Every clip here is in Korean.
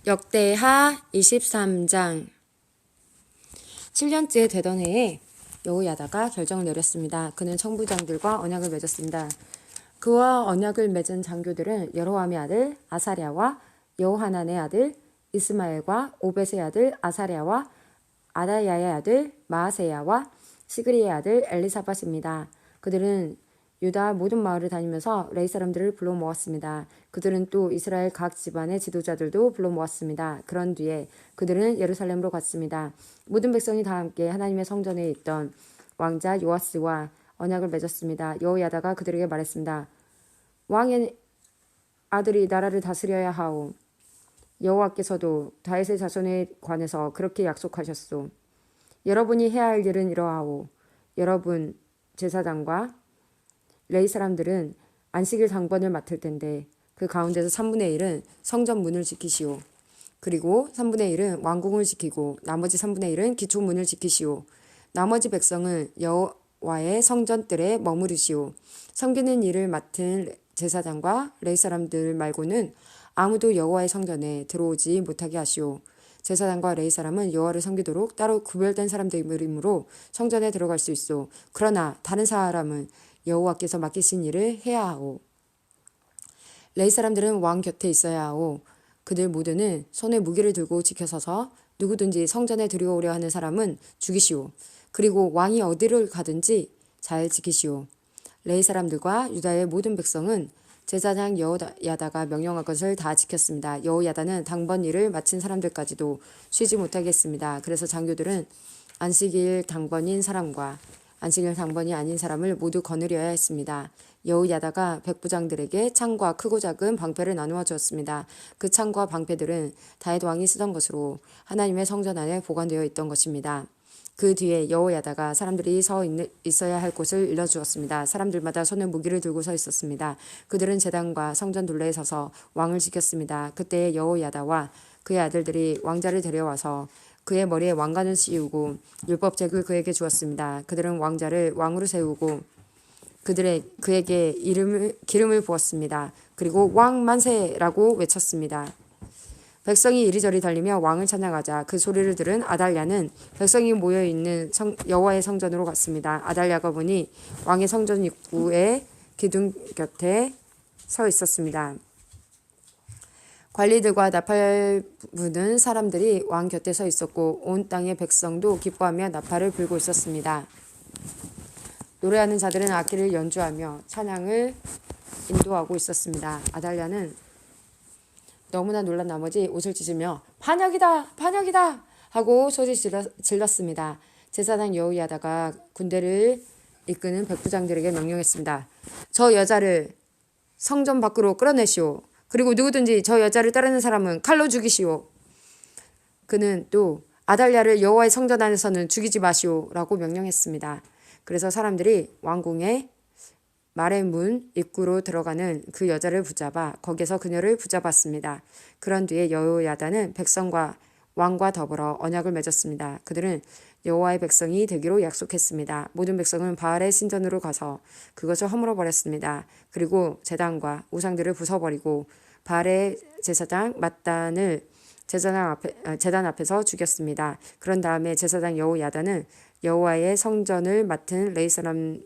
역대하 23장 7년째 되던 해에 여호야다가 결정을 내렸습니다. 그는 청부장들과 언약을 맺었습니다. 그와 언약을 맺은 장교들은 여로함의 아들 아사랴와 여호하난의 아들 이스마엘과 오벳의 아들 아사랴와 아다야의 아들 마아세야와 시그리의 아들 엘리사밧입니다. 그들은 유다 모든 마을을 다니면서 레위 사람들을 불러 모았습니다. 그들은 또 이스라엘 각 집안의 지도자들도 불러 모았습니다. 그런 뒤에 그들은 예루살렘으로 갔습니다. 모든 백성이 다 함께 하나님의 성전에 있던 왕자 요아스와 언약을 맺었습니다. 여호야다가 그들에게 말했습니다. 왕의 아들이 나라를 다스려야 하오. 여호와께서도 다윗의 자손에 관해서 그렇게 약속하셨소. 여러분이 해야 할 일은 이러하오. 여러분 제사장과 레위 사람들은 안식일 당번을 맡을 텐데 그 가운데서 3분의 1은 성전 문을 지키시오. 그리고 3분의 1은 왕궁을 지키고 나머지 3분의 1은 기초문을 지키시오. 나머지 백성은 여호와의 성전뜰에 머무르시오. 섬기는 일을 맡은 제사장과 레위 사람들 말고는 아무도 여호와의 성전에 들어오지 못하게 하시오. 제사장과 레위 사람은 여호와를 섬기도록 따로 구별된 사람들이므로 성전에 들어갈 수 있어. 그러나 다른 사람은 여호와께서 맡기신 일을 해야 하오. 레위 사람들은 왕 곁에 있어야 하오. 그들 모두는 손에 무기를 들고 지켜서서 누구든지 성전에 들여오려 하는 사람은 죽이시오. 그리고 왕이 어디를 가든지 잘 지키시오. 레위 사람들과 유다의 모든 백성은 제사장 여호야다가 명령한 것을 다 지켰습니다. 여호야다는 당번 일을 마친 사람들까지도 쉬지 못하게 했습니다. 그래서 장교들은 안식일 당번인 사람과 안식일 당번이 아닌 사람을 모두 거느려야 했습니다. 여호야다가 백부장들에게 창과 크고 작은 방패를 나누어 주었습니다. 그 창과 방패들은 다윗 왕이 쓰던 것으로 하나님의 성전 안에 보관되어 있던 것입니다. 그 뒤에 여호야다가 사람들이 있어야 할 곳을 일러주었습니다. 사람들마다 손에 무기를 들고 서 있었습니다. 그들은 제단과 성전 둘레에 서서 왕을 지켰습니다. 그때 여호야다와 그의 아들들이 왕자를 데려와서 그의 머리에 왕관을 씌우고 율법책을 그에게 주었습니다. 그들은 왕자를 왕으로 세우고 그에게 기름을 부었습니다. 그리고 왕 만세라고 외쳤습니다. 백성이 이리저리 달리며 왕을 찬양하자 그 소리를 들은 아달랴는 백성이 모여있는 여호와의 성전으로 갔습니다. 아달랴가 보니 왕의 성전 입구에 기둥 곁에 서 있었습니다. 관리들과 나팔 부는 사람들이 왕 곁에 서 있었고 온 땅의 백성도 기뻐하며 나팔을 불고 있었습니다. 노래하는 자들은 악기를 연주하며 찬양을 인도하고 있었습니다. 아달랴는 너무나 놀란 나머지 옷을 찢으며 반역이다! 반역이다! 하고 소리 질렀습니다. 제사장 여호야다가 군대를 이끄는 백부장들에게 명령했습니다. 저 여자를 성전 밖으로 끌어내시오. 그리고 누구든지 저 여자를 따르는 사람은 칼로 죽이시오. 그는 또 아달랴를 여호와의 성전 안에서는 죽이지 마시오 라고 명령했습니다. 그래서 사람들이 왕궁의 말의 문 입구로 들어가는 그 여자를 붙잡아 거기서 그녀를 붙잡았습니다. 그런 뒤에 여호야다는 백성과 왕과 더불어 언약을 맺었습니다. 그들은 여호와의 백성이 되기로 약속했습니다. 모든 백성은 바알의 신전으로 가서 그것을 허물어 버렸습니다. 그리고 제단과 우상들을 부숴버리고 바알의 제사장 맏단을 제단 앞에서 죽였습니다. 그런 다음에 제사장 여호야다는 여호와의 성전을 맡은 레위 사람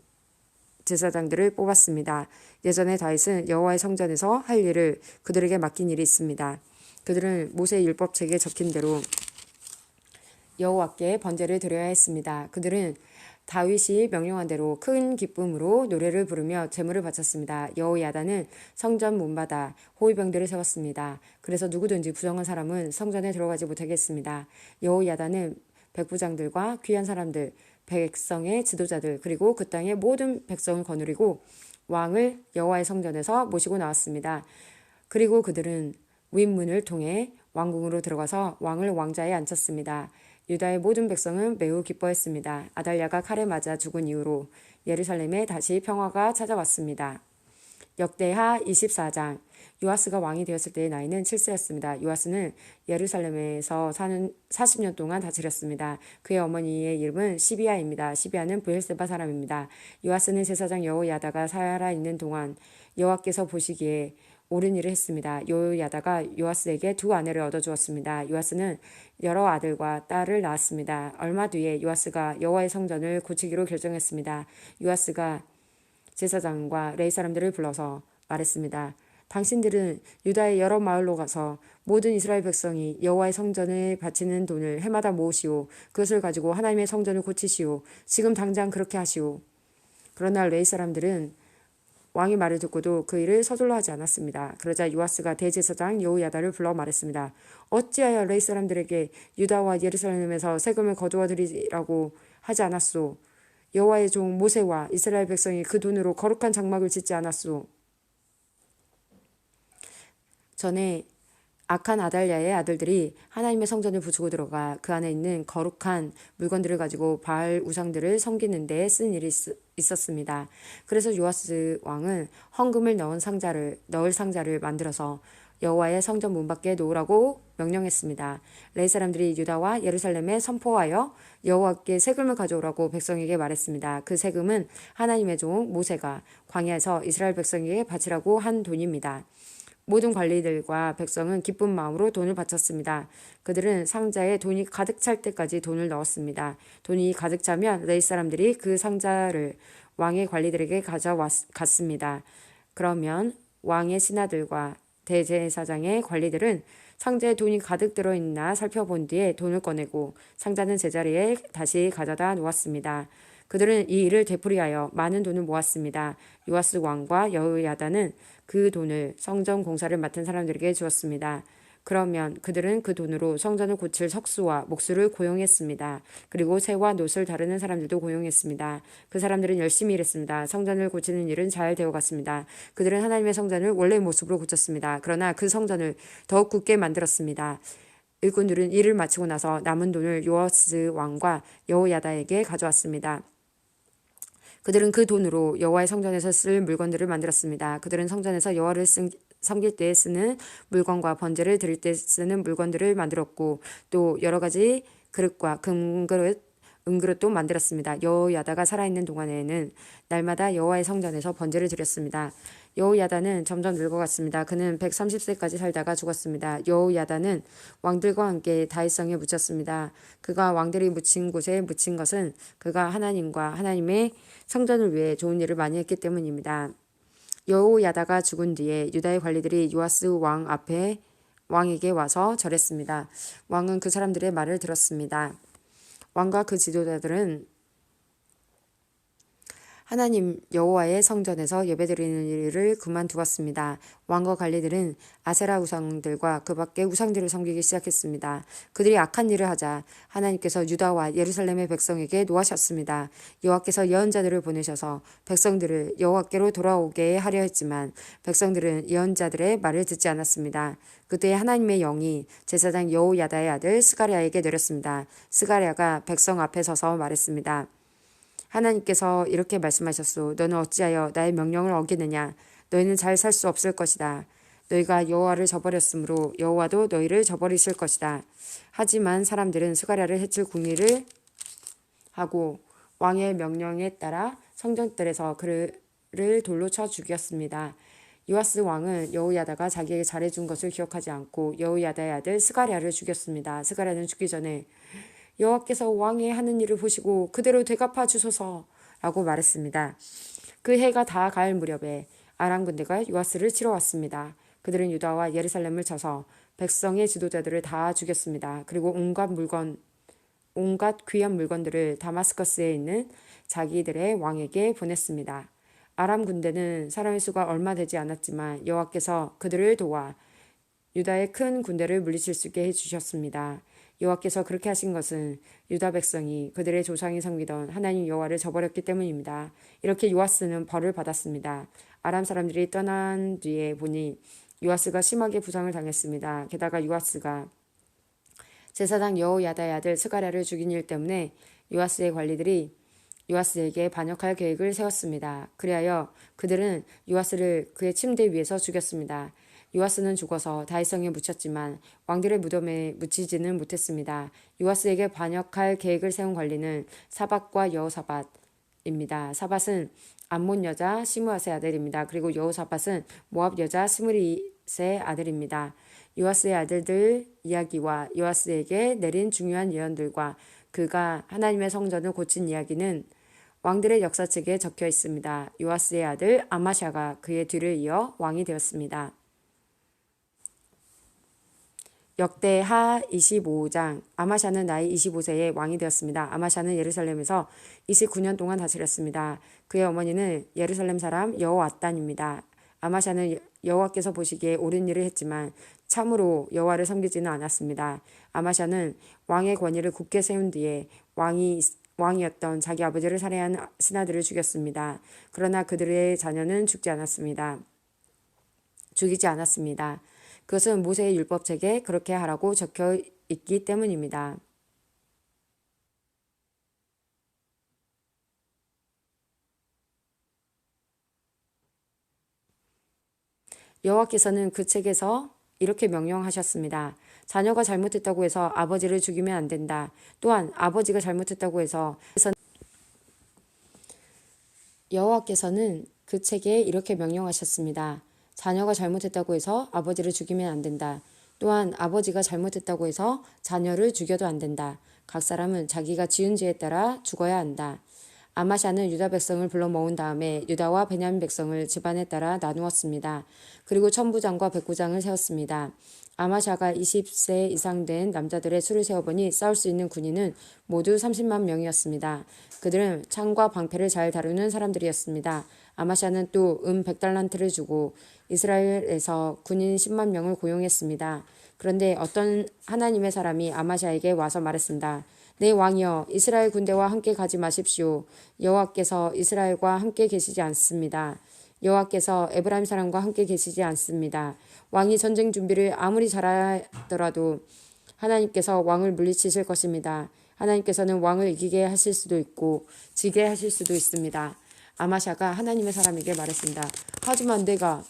제사장들을 뽑았습니다. 예전에 다윗은 여호와의 성전에서 할 일을 그들에게 맡긴 일이 있습니다. 그들은 모세의 율법책에 적힌 대로 여호와께 번제를 드려야 했습니다. 그들은 다윗이 명령한 대로 큰 기쁨으로 노래를 부르며 제물을 바쳤습니다. 여호야다는 성전 문바다 호위병들을 세웠습니다. 그래서 누구든지 부정한 사람은 성전에 들어가지 못하게 했습니다. 여호야다는 백부장들과 귀한 사람들, 백성의 지도자들 그리고 그 땅의 모든 백성을 거느리고 왕을 여호와의 성전에서 모시고 나왔습니다. 그리고 그들은 윗문을 통해 왕궁으로 들어가서 왕을 왕좌에 앉혔습니다. 유다의 모든 백성은 매우 기뻐했습니다. 아달랴가 칼에 맞아 죽은 이후로 예루살렘에 다시 평화가 찾아왔습니다. 역대하 24장 요아스가 왕이 되었을 때의 나이는 7세였습니다. 요아스는 예루살렘에서 사는 40년 동안 다스렸습니다. 그의 어머니의 이름은 시비아입니다. 시비아는 브엘세바 사람입니다. 요아스는 제사장 여호야다가 살아있는 동안 여호와께서 보시기에 옳은 일을 했습니다. 여호야다가 요아스에게 두 아내를 얻어주었습니다. 요아스는 여러 아들과 딸을 낳았습니다. 얼마 뒤에 요아스가 여호와의 성전을 고치기로 결정했습니다. 요아스가 제사장과 레위 사람들을 불러서 말했습니다. 당신들은 유다의 여러 마을로 가서 모든 이스라엘 백성이 여호와의 성전에 바치는 돈을 해마다 모으시오. 그것을 가지고 하나님의 성전을 고치시오. 지금 당장 그렇게 하시오. 그러나 레위 사람들은 왕의 말을 듣고도 그 일을 서둘러 하지 않았습니다. 그러자 요아스가 대제사장 여호야다를 불러 말했습니다. 어찌하여 레위 사람들에게 유다와 예루살렘에서 세금을 거두어 드리라고 하지 않았소? 여호와의 종 모세와 이스라엘 백성이 그 돈으로 거룩한 장막을 짓지 않았소? 전에 악한 아달랴의 아들들이 하나님의 성전을 부수고 들어가 그 안에 있는 거룩한 물건들을 가지고 바알 우상들을 섬기는 데 쓴 일이 있었습니다. 그래서 요아스 왕은 헌금을 넣을 상자를 만들어서 여호와의 성전 문 밖에 놓으라고 명령했습니다. 레위 사람들이 유다와 예루살렘에 선포하여 여호와께 세금을 가져오라고 백성에게 말했습니다. 그 세금은 하나님의 종 모세가 광야에서 이스라엘 백성에게 바치라고 한 돈입니다. 모든 관리들과 백성은 기쁜 마음으로 돈을 바쳤습니다. 그들은 상자에 돈이 가득 찰 때까지 돈을 넣었습니다. 돈이 가득 차면 레위 사람들이 그 상자를 왕의 관리들에게 가져갔습니다. 그러면 왕의 신하들과 대제사장의 관리들은 상자에 돈이 가득 들어있나 살펴본 뒤에 돈을 꺼내고 상자는 제자리에 다시 가져다 놓았습니다. 그들은 이 일을 되풀이하여 많은 돈을 모았습니다. 요아스 왕과 여호야다는 그 돈을 성전 공사를 맡은 사람들에게 주었습니다. 그러면 그들은 그 돈으로 성전을 고칠 석수와 목수를 고용했습니다. 그리고 새와 놋을 다루는 사람들도 고용했습니다. 그 사람들은 열심히 일했습니다. 성전을 고치는 일은 잘 되어갔습니다. 그들은 하나님의 성전을 원래의 모습으로 고쳤습니다. 그러나 그 성전을 더욱 굳게 만들었습니다. 일꾼들은 일을 마치고 나서 남은 돈을 요아스 왕과 여호야다에게 가져왔습니다. 그들은 그 돈으로 여호와의 성전에서 쓸 물건들을 만들었습니다. 그들은 성전에서 여호와를 섬길 때 쓰는 물건과 번제를 드릴 때 쓰는 물건들을 만들었고 또 여러 가지 그릇과 금그릇, 은그릇도 만들었습니다. 여호야다가 살아있는 동안에는 날마다 여호와의 성전에서 번제를 드렸습니다. 여호야다는 점점 늙어갔습니다. 그는 130세까지 살다가 죽었습니다. 여호야다는 왕들과 함께 다윗성에 묻혔습니다. 그가 왕들이 묻힌 곳에 묻힌 것은 그가 하나님과 하나님의 성전을 위해 좋은 일을 많이 했기 때문입니다. 여호야다가 죽은 뒤에 유다의 관리들이 요아스 왕에게 와서 절했습니다. 왕은 그 사람들의 말을 들었습니다. 왕과 그 지도자들은 하나님 여호와의 성전에서 예배드리는 일을 그만두었습니다. 왕과 관리들은 아세라 우상들과 그 밖의 우상들을 섬기기 시작했습니다. 그들이 악한 일을 하자 하나님께서 유다와 예루살렘의 백성에게 노하셨습니다. 여호와께서 예언자들을 보내셔서 백성들을 여호와께로 돌아오게 하려 했지만 백성들은 예언자들의 말을 듣지 않았습니다. 그때 하나님의 영이 제사장 여호야다의 아들 스가랴에게 내렸습니다. 스가랴가 백성 앞에 서서 말했습니다. 하나님께서 이렇게 말씀하셨소. 너는 어찌하여 나의 명령을 어기느냐. 너희는 잘 살 수 없을 것이다. 너희가 여호와를 저버렸으므로 여호와도 너희를 저버리실 것이다. 하지만 사람들은 스가랴를 해칠 궁리를 하고 왕의 명령에 따라 성전들에서 그를 돌로 쳐 죽였습니다. 요아스 왕은 여호야다가 자기에게 잘해준 것을 기억하지 않고 여호야다의 아들 스가랴를 죽였습니다. 스가랴는 죽기 전에 여호와께서 왕의 하는 일을 보시고 그대로 되갚아 주소서라고 말했습니다. 그 해가 다 가을 무렵에 아람 군대가 요아스를 치러 왔습니다. 그들은 유다와 예루살렘을 쳐서 백성의 지도자들을 다 죽였습니다. 그리고 온갖 귀한 물건들을 다마스커스에 있는 자기들의 왕에게 보냈습니다. 아람 군대는 사람의 수가 얼마 되지 않았지만 여호와께서 그들을 도와 유다의 큰 군대를 물리칠 수 있게 해주셨습니다. 여호와께서 그렇게 하신 것은 유다 백성이 그들의 조상이 섬기던 하나님 여호와를 저버렸기 때문입니다. 이렇게 요아스는 벌을 받았습니다. 아람 사람들이 떠난 뒤에 보니 요아스가 심하게 부상을 당했습니다. 게다가 요아스가 제사장 여호야다의 아들 스가랴를 죽인 일 때문에 요아스의 관리들이 요아스에게 반역할 계획을 세웠습니다. 그리하여 그들은 요아스를 그의 침대 위에서 죽였습니다. 요아스는 죽어서 다윗성에 묻혔지만 왕들의 무덤에 묻히지는 못했습니다. 요아스에게 반역할 계획을 세운 관리는 사밧과 여호사밧입니다. 사밧은 암몬 여자 시므앗의 아들입니다. 그리고 여호사밧은 모압 여자 스므릿의 아들입니다. 요아스의 아들들 이야기와 요아스에게 내린 중요한 예언들과 그가 하나님의 성전을 고친 이야기는 왕들의 역사책에 적혀 있습니다. 요아스의 아들 아마샤가 그의 뒤를 이어 왕이 되었습니다. 역대하 25장. 아마샤는 나이 25세에 왕이 되었습니다. 아마샤는 예루살렘에서 29년 동안 다스렸습니다. 그의 어머니는 예루살렘 사람 여호앗단입니다. 아마샤는 여호와께서 보시기에 옳은 일을 했지만 참으로 여호와를 섬기지는 않았습니다. 아마샤는 왕의 권위를 굳게 세운 뒤에 왕이었던 자기 아버지를 살해한 신하들을 죽였습니다. 그러나 그들의 자녀는 죽이지 않았습니다. 그것은 모세의 율법책에 그렇게 하라고 적혀 있기 때문입니다. 여호와께서는 그 책에서 이렇게 명령하셨습니다. 자녀가 잘못했다고 해서 아버지를 죽이면 안 된다. 또한 아버지가 잘못했다고 해서 여호와께서는 그 책에 이렇게 명령하셨습니다. 자녀가 잘못했다고 해서 아버지를 죽이면 안 된다. 또한 아버지가 잘못했다고 해서 자녀를 죽여도 안 된다. 각 사람은 자기가 지은 죄에 따라 죽어야 한다. 아마샤는 유다 백성을 불러 모은 다음에 유다와 베냐민 백성을 집안에 따라 나누었습니다. 그리고 천부장과 백부장을 세웠습니다. 아마샤가 20세 이상 된 남자들의 수를 세어보니 싸울 수 있는 군인은 모두 30만 명이었습니다. 그들은 창과 방패를 잘 다루는 사람들이었습니다. 아마샤는 또 100달란트를 주고 이스라엘에서 군인 10만 명을 고용했습니다. 그런데 어떤 하나님의 사람이 아마샤에게 와서 말했습니다. 내 왕이여, 이스라엘 군대와 함께 가지 마십시오. 여호와께서 이스라엘과 함께 계시지 않습니다. 여호와께서 에브라임 사람과 함께 계시지 않습니다. 왕이 전쟁 준비를 아무리 잘하더라도 하나님께서 왕을 물리치실 것입니다. 하나님께서는 왕을 이기게 하실 수도 있고 지게 하실 수도 있습니다. 아마샤가 하나님의 사람에게 말했습니다. 하지만 내가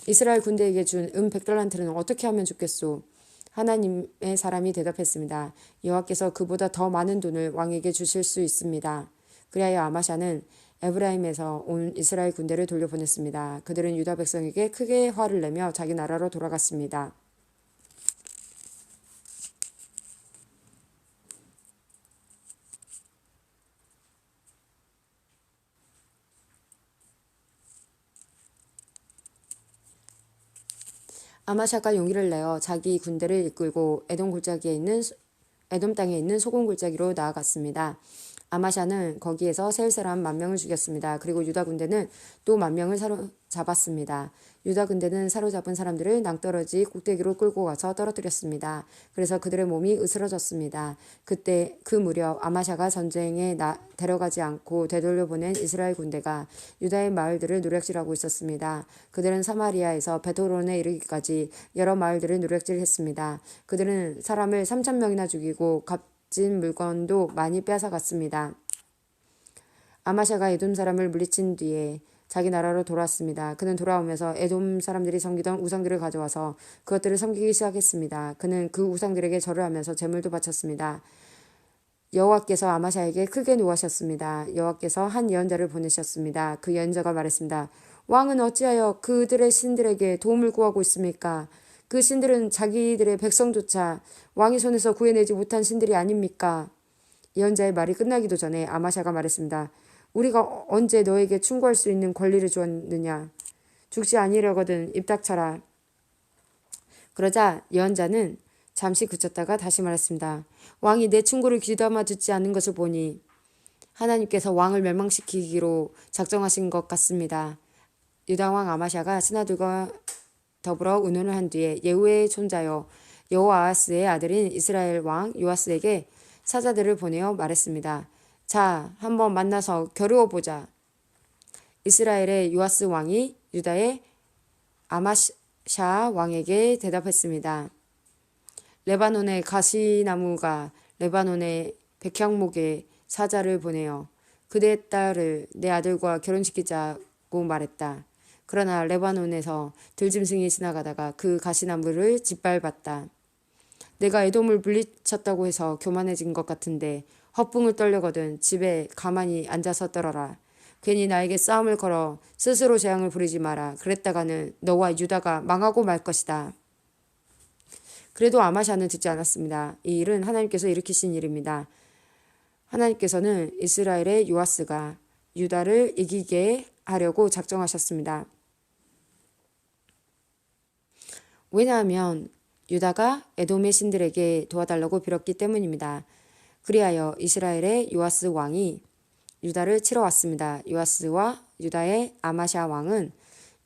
이스라엘 군대에게 준 100달란트는 어떻게 하면 좋겠소? 하나님의 사람이 대답했습니다. 여호와께서 그보다 더 많은 돈을 왕에게 주실 수 있습니다. 그리하여 아마샤는 에브라임에서 온 이스라엘 군대를 돌려보냈습니다. 그들은 유다 백성에게 크게 화를 내며 자기 나라로 돌아갔습니다. 아마샤가 용기를 내어 자기 군대를 이끌고 에돔 땅에 있는 소금 골짜기로 나아갔습니다. 아마샤는 거기에서 세일 사람 10,000명을 죽였습니다. 그리고 유다 군대는 또 10,000명을 사로잡았습니다. 유다 군대는 사로잡은 사람들을 낭떠러지 꼭대기로 끌고 가서 떨어뜨렸습니다. 그래서 그들의 몸이 으스러졌습니다. 그때 그 무렵 아마샤가 전쟁에 데려가지 않고 되돌려보낸 이스라엘 군대가 유다의 마을들을 노략질하고 있었습니다. 그들은 사마리아에서 베토론에 이르기까지 여러 마을들을 노략질했습니다. 그들은 사람을 3,000명이나 죽이고 값진 물건도 많이 빼앗아갔습니다. 아마샤가 에돔 사람을 물리친 뒤에 자기 나라로 돌아왔습니다. 그는 돌아오면서 에돔 사람들이 섬기던 우상들을 가져와서 그것들을 섬기기 시작했습니다. 그는 그 우상들에게 절을 하면서 제물도 바쳤습니다. 여호와께서 아마샤에게 크게 노하셨습니다. 여호와께서 한 예언자를 보내셨습니다. 그 예언자가 말했습니다. 왕은 어찌하여 그들의 신들에게 도움을 구하고 있습니까? 그 신들은 자기들의 백성조차 왕의 손에서 구해내지 못한 신들이 아닙니까? 예언자의 말이 끝나기도 전에 아마샤가 말했습니다. 우리가 언제 너에게 충고할 수 있는 권리를 주었느냐? 죽지 아니려거든 입 닥쳐라. 그러자 예언자는 잠시 그쳤다가 다시 말했습니다. 왕이 내 충고를 귀담아 듣지 않는 것을 보니 하나님께서 왕을 멸망시키기로 작정하신 것 같습니다. 유다왕 아마샤가 신하들과 더불어 의논을 한 뒤에 예후의 손자여 여호아하스의 아들인 이스라엘 왕 요아스에게 사자들을 보내어 말했습니다. 자, 한번 만나서 겨루어 보자. 이스라엘의 요아스 왕이 유다의 아마샤 왕에게 대답했습니다. 레바논의 가시나무가 레바논의 백향목에 사자를 보내어 그대의 딸을 내 아들과 결혼시키자고 말했다. 그러나 레바논에서 들짐승이 지나가다가 그 가시나무를 짓밟았다. 내가 에돔을 물리쳤다고 해서 교만해진 것 같은데 헛붕을 떨려거든 집에 가만히 앉아서 떨어라. 괜히 나에게 싸움을 걸어 스스로 재앙을 부리지 마라. 그랬다가는 너와 유다가 망하고 말 것이다. 그래도 아마샤는 듣지 않았습니다. 이 일은 하나님께서 일으키신 일입니다. 하나님께서는 이스라엘의 요아스가 유다를 이기게 하려고 작정하셨습니다. 왜냐하면 유다가 에돔의 신들에게 도와달라고 빌었기 때문입니다. 그리하여 이스라엘의 요아스 왕이 유다를 치러 왔습니다. 요아스와 유다의 아마샤 왕은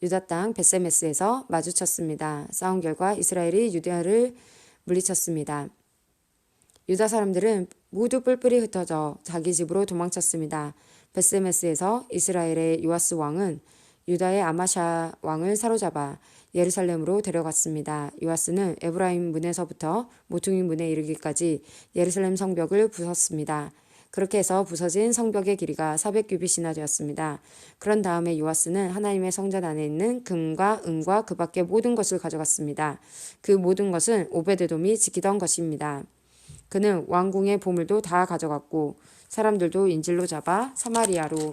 유다 땅 벳세메스에서 마주쳤습니다. 싸운 결과 이스라엘이 유다를 물리쳤습니다. 유다 사람들은 모두 뿔뿔이 흩어져 자기 집으로 도망쳤습니다. 벳세메스에서 이스라엘의 요아스 왕은 유다의 아마샤 왕을 사로잡아 예루살렘으로 데려갔습니다. 요아스는 에브라임 문에서부터 모퉁이 문에 이르기까지 예루살렘 성벽을 부쉈습니다. 그렇게 해서 부서진 성벽의 길이가 400규빗이나 되었습니다. 그런 다음에 요아스는 하나님의 성전 안에 있는 금과 은과 그 밖의 모든 것을 가져갔습니다. 그 모든 것은 오베데돔이 지키던 것입니다. 그는 왕궁의 보물도 다 가져갔고 사람들도 인질로 잡아 사마리아로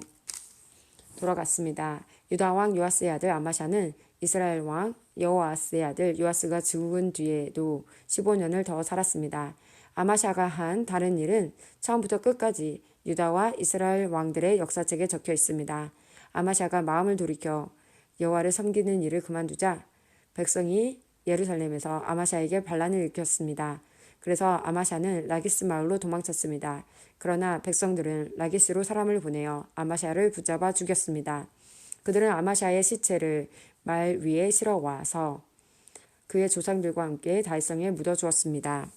돌아갔습니다. 유다 왕 요아스의 아들 아마샤는 이스라엘 왕 여호아스의 아들 요아스가 죽은 뒤에도 15년을 더 살았습니다. 아마샤가 한 다른 일은 처음부터 끝까지 유다와 이스라엘 왕들의 역사책에 적혀 있습니다. 아마샤가 마음을 돌이켜 여호와를 섬기는 일을 그만두자 백성이 예루살렘에서 아마샤에게 반란을 일으켰습니다. 그래서 아마샤는 라기스 마을로 도망쳤습니다. 그러나 백성들은 라기스로 사람을 보내어 아마샤를 붙잡아 죽였습니다. 그들은 아마샤의 시체를 말 위에 실어 와서 그의 조상들과 함께 다윗성에 묻어 주었습니다.